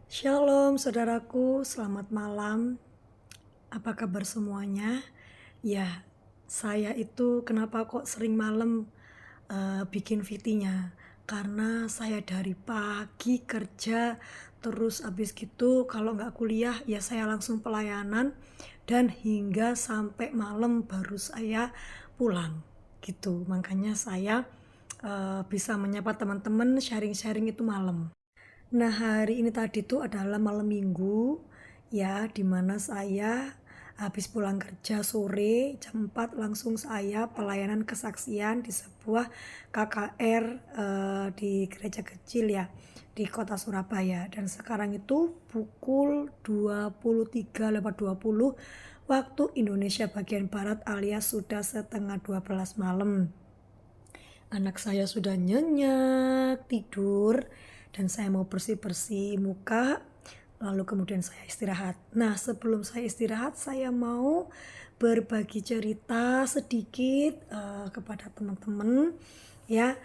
Shalom saudaraku, selamat malam. Apa kabar semuanya? Ya, saya itu kenapa kok sering malam bikin VT-nya? Karena saya dari pagi kerja, terus habis gitu kalau nggak kuliah ya saya langsung pelayanan dan hingga sampai malam baru saya pulang gitu. Makanya saya bisa menyapa teman-teman sharing-sharing itu malam. Nah, hari ini tadi tuh adalah malam Minggu, ya, di mana saya habis pulang kerja sore jam 4 langsung saya pelayanan kesaksian di sebuah KKR di gereja kecil ya di kota Surabaya. Dan sekarang itu pukul 23:20 waktu Indonesia bagian Barat alias sudah setengah 12 malam. Anak saya sudah nyenyak tidur dan saya mau bersih-bersih muka, lalu kemudian saya istirahat. Nah, sebelum saya istirahat saya mau berbagi cerita sedikit kepada teman-teman ya.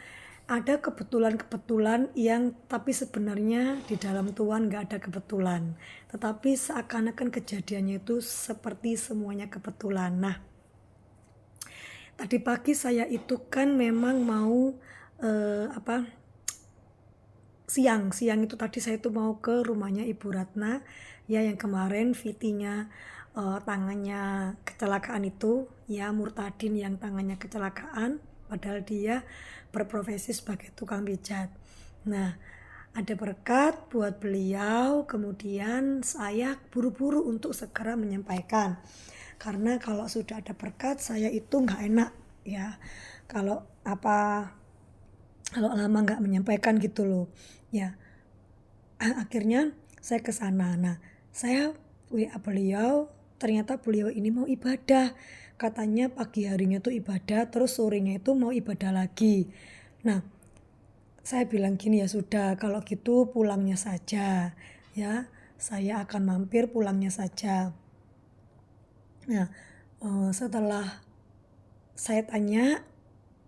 Ada kebetulan-kebetulan yang tapi sebenarnya di dalam Tuhan nggak ada kebetulan. Tetapi seakan-akan kejadiannya itu seperti semuanya kebetulan. Nah, tadi pagi saya itu kan memang mau siang itu tadi saya itu mau ke rumahnya Ibu Ratna ya yang kemarin VT-nya tangannya kecelakaan itu ya, Murtadin yang tangannya kecelakaan padahal dia berprofesi sebagai tukang pijat. Nah, ada berkat buat beliau, kemudian saya buru-buru untuk segera menyampaikan. Karena kalau sudah ada berkat saya itu nggak enak ya. Kalau lama nggak menyampaikan gitu loh. Ya, akhirnya saya ke sana. Nah, saya WA beliau, ternyata beliau ini mau ibadah. Katanya pagi harinya tuh ibadah, terus sorenya itu mau ibadah lagi. Nah, saya bilang gini, ya sudah kalau gitu pulangnya saja ya. Saya akan mampir pulangnya saja. Nah, setelah saya tanya,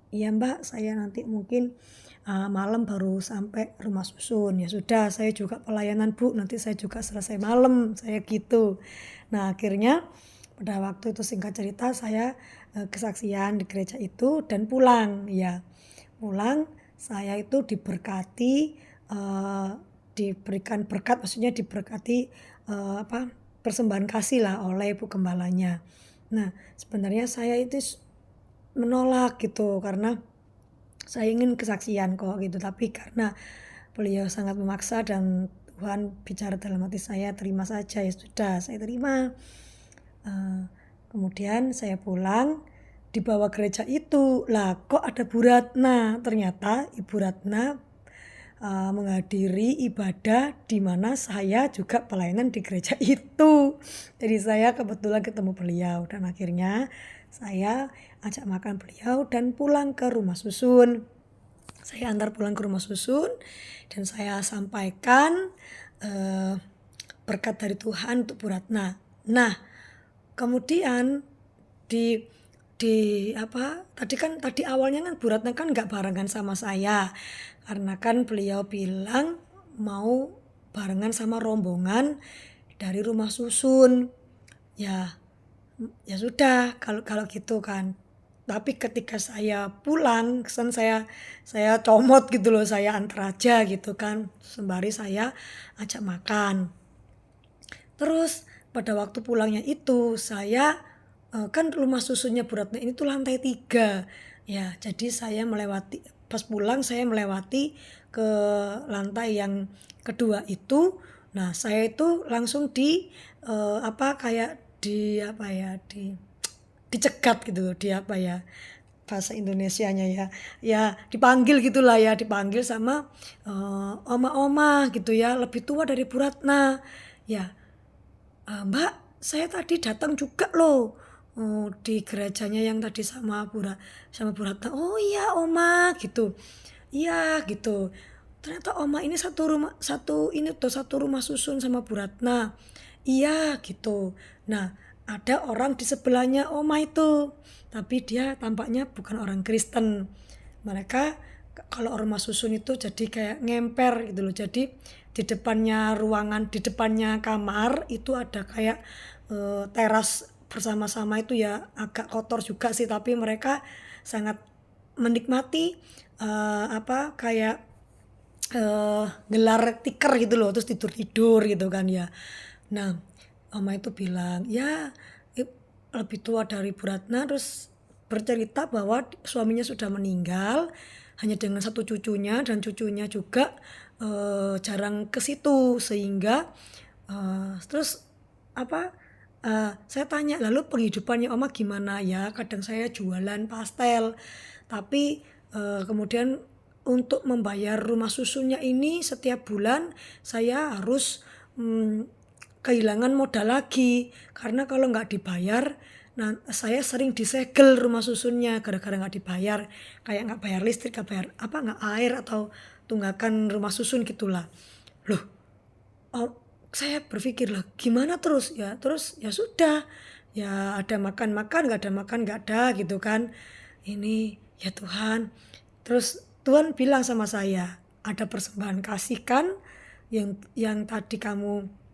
"Iya Mbak, saya nanti mungkin malam baru sampai rumah susun." Ya sudah, saya juga pelayanan Bu, nanti saya juga selesai malam, saya gitu. Nah, akhirnya pada waktu itu singkat cerita saya kesaksian di gereja itu dan pulang ya. Pulang saya itu diberkati, diberikan berkat, maksudnya diberkati persembahan kasih lah oleh Ibu Gembalanya. Nah, sebenarnya saya itu menolak gitu karena saya ingin kesaksian kok gitu, tapi karena beliau sangat memaksa dan Tuhan bicara dalam hati saya, terima saja, ya sudah saya terima. Kemudian saya pulang, di bawah gereja itu lah kok ada Bu Ratna, ternyata Ibu Ratna menghadiri ibadah di mana saya juga pelayanan di gereja itu. Jadi saya kebetulan ketemu beliau dan akhirnya saya ajak makan beliau dan pulang ke rumah susun. Saya antar pulang ke rumah susun dan saya sampaikan berkat dari Tuhan untuk Bu Ratna. Nah, kemudian di tadi awalnya kan Bu Ratna kan nggak barengan sama saya karena kan beliau bilang mau barengan sama rombongan dari rumah susun ya. Ya sudah kalau kalau gitu kan. Tapi ketika saya pulang, kesan saya comot gitu loh, saya antar aja gitu kan, sembari saya ajak makan. Terus pada waktu pulangnya itu saya kan rumah susunnya Bu Ratna ini tuh lantai 3 ya. Jadi saya melewati pas pulang saya melewati ke lantai yang kedua itu. Nah, saya itu langsung kayak dicegat gitu loh, bahasa Indonesianya ya. Ya dipanggil gitulah ya, dipanggil sama oma-oma gitu ya, lebih tua dari Bu Ratna. Ya, "Mbak, saya tadi datang juga loh, di gerejanya yang tadi sama Bu Ratna." "Oh iya Oma," gitu. "Iya," gitu. "Ternyata Oma ini satu rumah susun sama Bu Ratna." "Iya," gitu. Nah, ada orang di sebelahnya Oma itu, tapi dia tampaknya bukan orang Kristen. Mereka kalau rumah susun itu jadi kayak ngemper gitu loh. Jadi di depannya ruangan, di depannya kamar itu ada kayak teras bersama-sama itu ya agak kotor juga sih, tapi mereka sangat menikmati kayak gelar tikar gitu loh, terus tidur-tidur gitu kan ya. Nah, Oma itu bilang, ya lebih tua dari Bu Ratna, terus bercerita bahwa suaminya sudah meninggal, hanya dengan satu cucunya, dan cucunya juga jarang ke situ, sehingga terus apa saya tanya, lalu penghidupannya Oma gimana ya? Kadang saya jualan pastel, tapi kemudian untuk membayar rumah susunnya ini setiap bulan saya harus kehilangan modal lagi, karena kalau nggak dibayar, nah saya sering disegel rumah susunnya gara-gara nggak dibayar, kayak nggak bayar listrik, nggak air atau tunggakan rumah susun gitulah. Loh, saya berpikir lah gimana terus ya, sudah ya, ada makan makan, nggak ada makan nggak ada gitu kan. Ini ya Tuhan, terus Tuhan bilang sama saya, ada persembahan kasihkan yang tadi kamu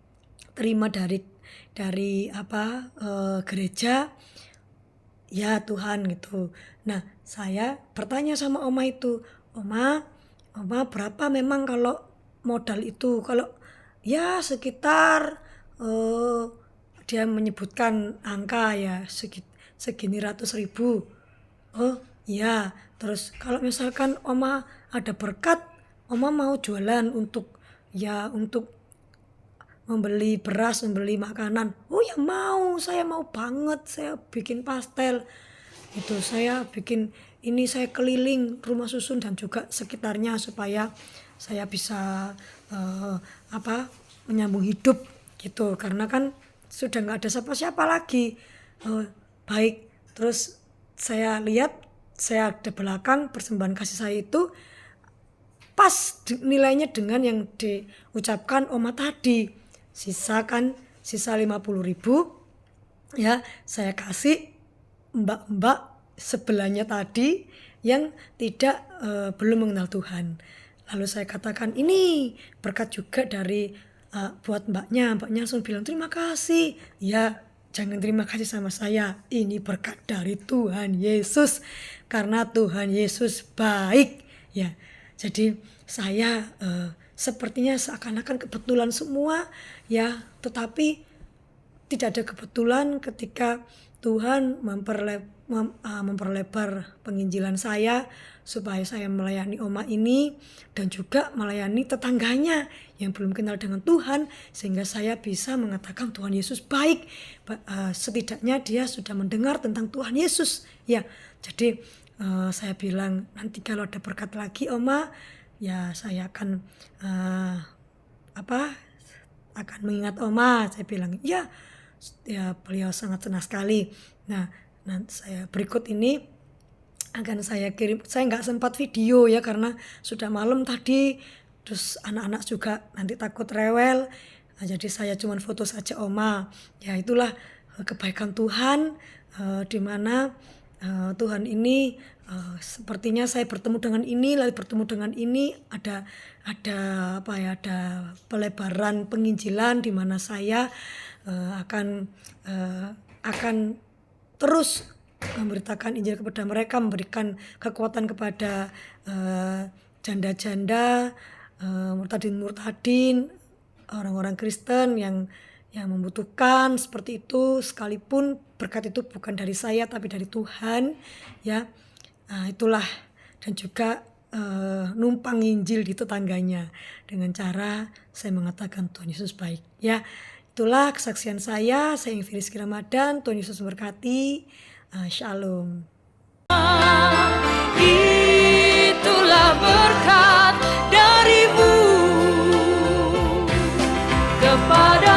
terima dari gereja, ya Tuhan gitu. Nah, saya bertanya sama Oma itu, Oma berapa memang kalau modal itu? Kalau ya sekitar dia menyebutkan angka ya segini ratus ribu. Oh iya, terus kalau misalkan Oma ada berkat, Oma mau jualan untuk membeli beras, membeli makanan. Oh ya mau, saya mau banget, saya bikin pastel. Itu saya bikin ini, saya keliling rumah susun dan juga sekitarnya supaya saya bisa menyambung hidup gitu. Karena kan sudah nggak ada siapa-siapa lagi. Baik, terus saya lihat, saya ada belakang persembahan kasih saya itu pas nilainya dengan yang diucapkan Oma tadi. Sisa 50.000 ya, saya kasih mbak-mbak sebelahnya tadi yang belum mengenal Tuhan. Lalu saya katakan, ini berkat juga dari buat mbaknya langsung bilang terima kasih. Ya, jangan terima kasih sama saya, ini berkat dari Tuhan Yesus, karena Tuhan Yesus baik ya. Jadi saya sepertinya seakan-akan kebetulan semua ya, tetapi tidak ada kebetulan ketika Tuhan memperlebar penginjilan saya supaya saya melayani Oma ini dan juga melayani tetangganya yang belum kenal dengan Tuhan, sehingga saya bisa mengatakan Tuhan Yesus baik. Setidaknya dia sudah mendengar tentang Tuhan Yesus ya. Jadi saya bilang, nanti kalau ada berkat lagi Oma, ya saya akan akan mengingat Oma. Saya bilang ya beliau sangat senang sekali. Nah saya berikut ini akan saya kirim. Saya nggak sempat video ya karena sudah malam tadi, terus anak-anak juga nanti takut rewel. Jadi saya cuma foto saja Oma. Ya itulah kebaikan Tuhan, di mana Tuhan ini sepertinya saya bertemu dengan ini, lalu bertemu dengan ini, ada pelebaran penginjilan di mana saya akan terus memberitakan Injil kepada mereka, memberikan kekuatan kepada janda-janda, murtadin, orang-orang Kristen yang membutuhkan seperti itu, sekalipun berkat itu bukan dari saya tapi dari Tuhan ya. Itulah, dan juga numpang Injil di tetangganya dengan cara saya mengatakan Tuhan Yesus baik ya. Itulah kesaksian saya Firis Ramadan. Tuhan Yesus memberkati. Shalom. Itulah berkat darimu kepada